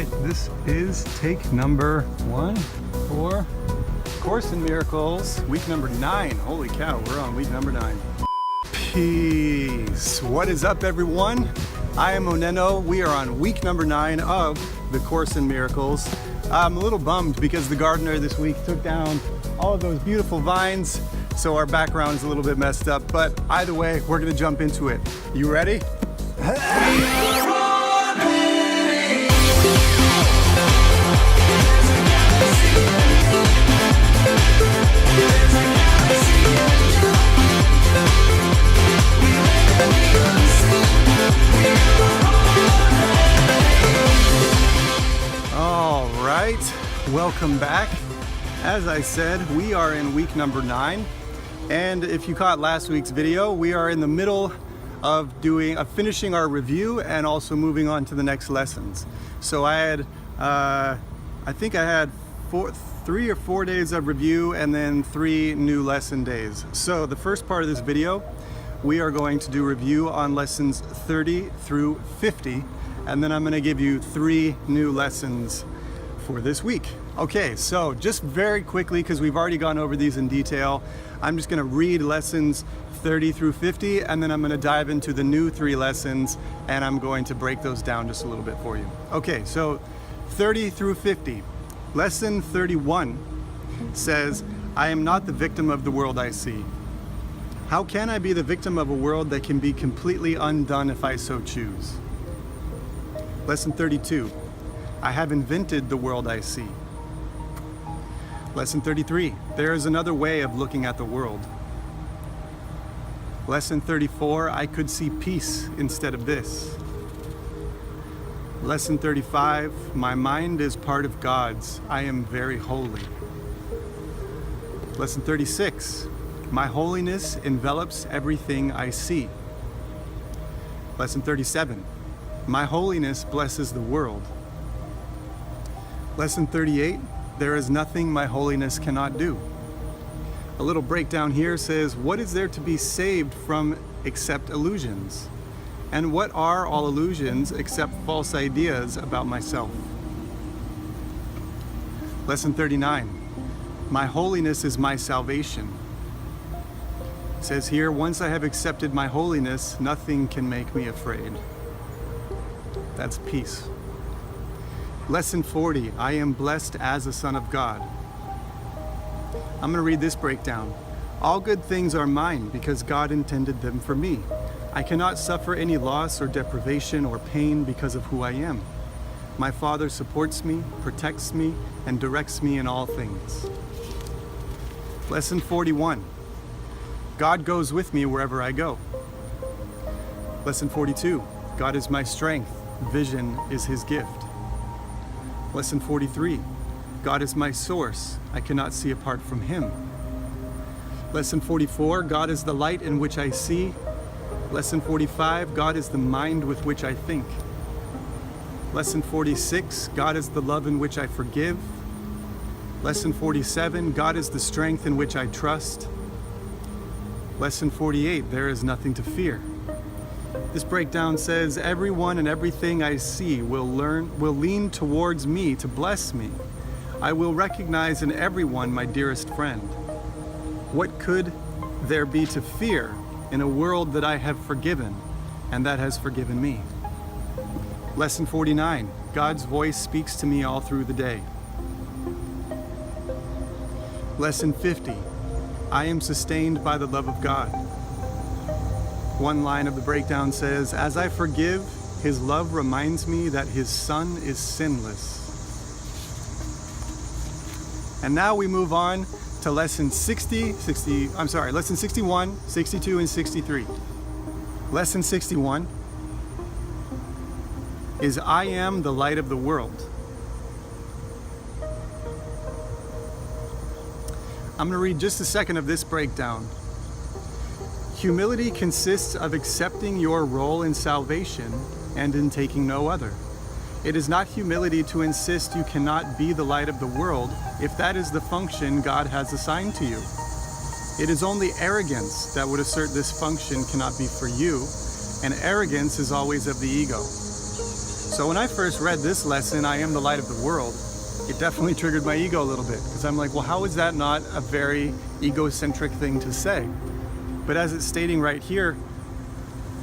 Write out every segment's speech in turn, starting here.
right, this is take number 1 for Course in Miracles, week number 9. Holy cow, we're on week number 9. Peace. What is up, everyone? I am OnenO. We are on week number 9 of the Course in Miracles. I'm a little bummed because the gardener this week took down all of those beautiful vines, so our background is a little bit messed up, but either way, we're gonna jump into it. You ready? All right, welcome back. As I said, we are in week number 9, and if you caught last week's video, we are in the middle of finishing our review and also moving on to the next lessons. So I had, I think I had 3 or 4 days of review and then 3 new lesson days. So the first part of this video, we are going to do review on lessons 30 through 50, and then I'm going to give you 3 new lessons for this week. Okay, so just very quickly, because we've already gone over these in detail, I'm just going to read lessons 30 through 50, and then I'm going to dive into the new 3 lessons, and I'm going to break those down just a little bit for you. Okay, so 30 through 50. Lesson 31 says, I am not the victim of the world I see. How can I be the victim of a world that can be completely undone if I so choose? Lesson 32. I have invented the world I see. Lesson 33. There is another way of looking at the world. Lesson 34. I could see peace instead of this. Lesson 35. My mind is part of God's. I am very holy. Lesson 36. My holiness envelops everything I see. Lesson 37. My holiness blesses the world. Lesson 38. There is nothing my holiness cannot do. A little breakdown here says, what is there to be saved from except illusions? And what are all illusions except false ideas about myself? Lesson 39. My holiness is my salvation. It says here, once I have accepted my holiness, nothing can make me afraid. That's peace. Lesson 40, I am blessed as a son of God. I'm going to read this breakdown. All good things are mine because God intended them for me. I cannot suffer any loss or deprivation or pain because of who I am. My Father supports me, protects me, and directs me in all things. Lesson 41, God goes with me wherever I go. Lesson 42, God is my strength, vision is his gift. Lesson 43, God is my source, I cannot see apart from him. Lesson 44, God is the light in which I see. Lesson 45, God is the mind with which I think. Lesson 46, God is the love in which I forgive. Lesson 47, God is the strength in which I trust. Lesson 48, there is nothing to fear. This breakdown says, everyone and everything I see will lean towards me to bless me. I will recognize in everyone my dearest friend. What could there be to fear in a world that I have forgiven and that has forgiven me? Lesson 49, God's voice speaks to me all through the day. Lesson 50, I am sustained by the love of God. One line of the breakdown says, as I forgive, his love reminds me that his son is sinless. And now we move on to lesson 61, 62, and 63. Lesson 61 is I am the light of the world. I'm going to read just a second of this breakdown. Humility consists of accepting your role in salvation and in taking no other. It is not humility to insist you cannot be the light of the world if that is the function God has assigned to you. It is only arrogance that would assert this function cannot be for you, and arrogance is always of the ego. So when I first read this lesson, I am the light of the world, it definitely triggered my ego a little bit, because I'm like, well, how is that not a very egocentric thing to say? But as it's stating right here,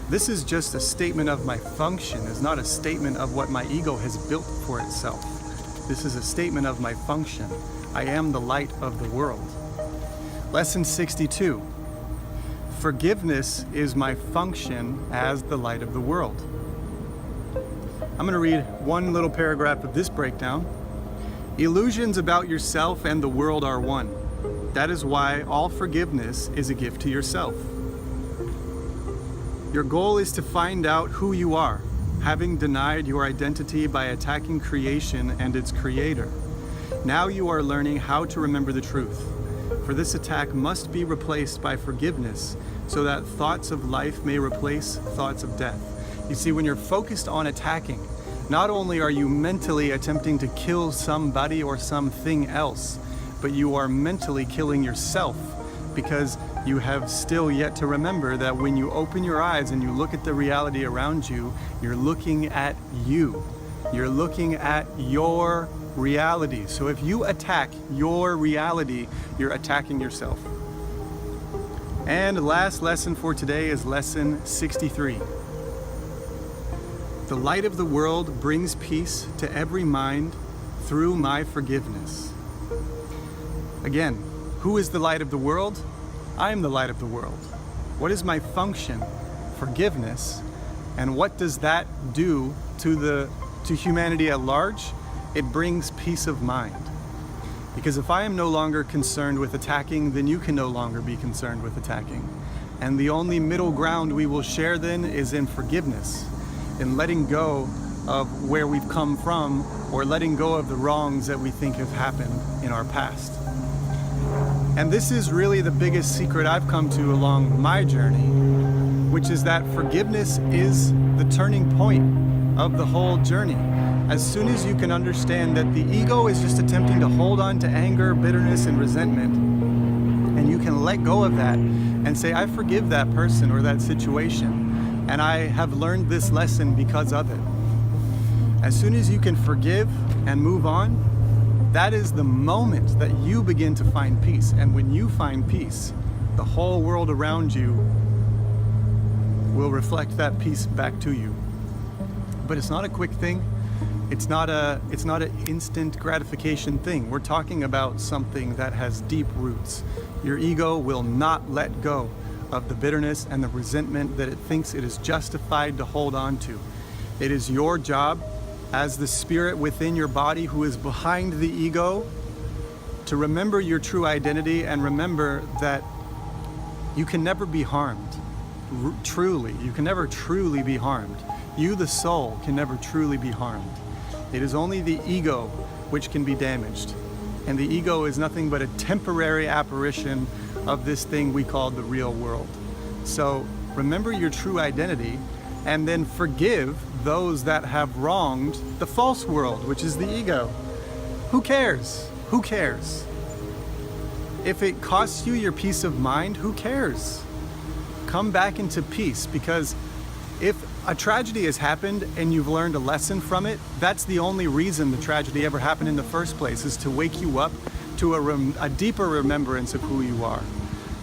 this is just a statement of my function. It's not a statement of what my ego has built for itself. This is a statement of my function. I am the light of the world. Lesson 62. Forgiveness is my function as the light of the world. I'm going to read one little paragraph of this breakdown. Illusions about yourself and the world are one. That is why all forgiveness is a gift to yourself. Your goal is to find out who you are, having denied your identity by attacking creation and its creator. Now you are learning how to remember the truth. For this attack must be replaced by forgiveness, so that thoughts of life may replace thoughts of death. You see, when you're focused on attacking, not only are you mentally attempting to kill somebody or something else, but you are mentally killing yourself, because you have still yet to remember that when you open your eyes and you look at the reality around you, you're looking at you. You're looking at your reality. So if you attack your reality, you're attacking yourself. And the last lesson for today is lesson 63. The light of the world brings peace to every mind through my forgiveness. Again, who is the light of the world? I am the light of the world. What is my function? Forgiveness. And what does that do to humanity at large? It brings peace of mind. Because if I am no longer concerned with attacking, then you can no longer be concerned with attacking. And the only middle ground we will share then is in forgiveness, in letting go of where we've come from, or letting go of the wrongs that we think have happened in our past. And this is really the biggest secret I've come to along my journey, which is that forgiveness is the turning point of the whole journey. As soon as you can understand that the ego is just attempting to hold on to anger, bitterness, and resentment, and you can let go of that and say, I forgive that person or that situation, and I have learned this lesson because of it. As soon as you can forgive and move on, that is the moment that you begin to find peace. And when you find peace, the whole world around you will reflect that peace back to you. But it's not a quick thing. It's not an instant gratification thing. We're talking about something that has deep roots. Your ego will not let go of the bitterness and the resentment that it thinks it is justified to hold on to. It is your job as the spirit within your body who is behind the ego to remember your true identity and remember that you can never be harmed. Truly, you can never truly be harmed. You, the soul, can never truly be harmed. It is only the ego which can be damaged. And the ego is nothing but a temporary apparition of this thing we call the real world. So remember your true identity and then forgive those that have wronged the false world, which is the ego. Who cares? Who cares? If it costs you your peace of mind, who cares? Come back into peace, because if a tragedy has happened and you've learned a lesson from it, that's the only reason the tragedy ever happened in the first place, is to wake you up to a deeper remembrance of who you are.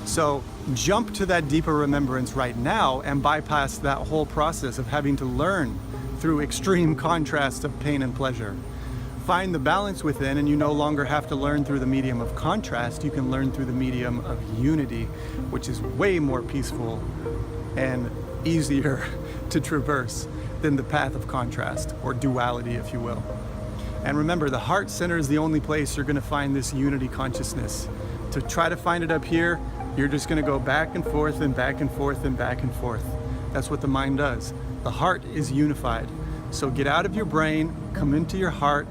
So jump to that deeper remembrance right now and bypass that whole process of having to learn through extreme contrast of pain and pleasure. Find the balance within, and you no longer have to learn through the medium of contrast. You can learn through the medium of unity, which is way more peaceful and easier to traverse than the path of contrast, or duality, if you will. And remember, the heart center is the only place you're going to find this unity consciousness. To try to find it up here, you're just going to go back and forth and back and forth and back and forth. That's what the mind does. The heart is unified. So get out of your brain, come into your heart,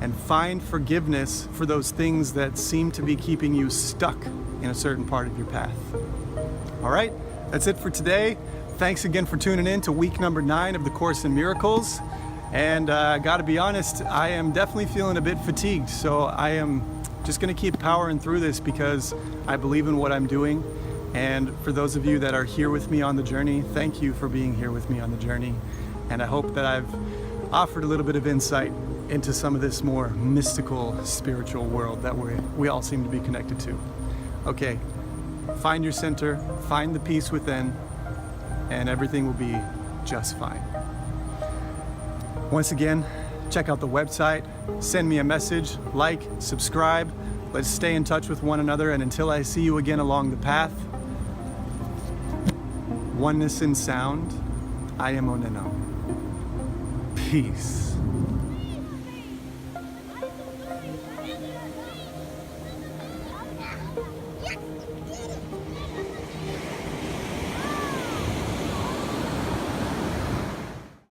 and find forgiveness for those things that seem to be keeping you stuck in a certain part of your path. All right, that's it for today. Thanks again for tuning in to week number 9 of the Course in Miracles. And I gotta be honest, I am definitely feeling a bit fatigued. So I am just gonna keep powering through this because I believe in what I'm doing. And for those of you that are here with me on the journey, thank you for being here with me on the journey. And I hope that I've offered a little bit of insight into some of this more mystical, spiritual world that we all seem to be connected to. Okay, find your center, find the peace within, and everything will be just fine. Once again, check out the website, send me a message, like, subscribe. Let's stay in touch with one another, and until I see you again along the path, oneness in sound, I am OnenO. Peace.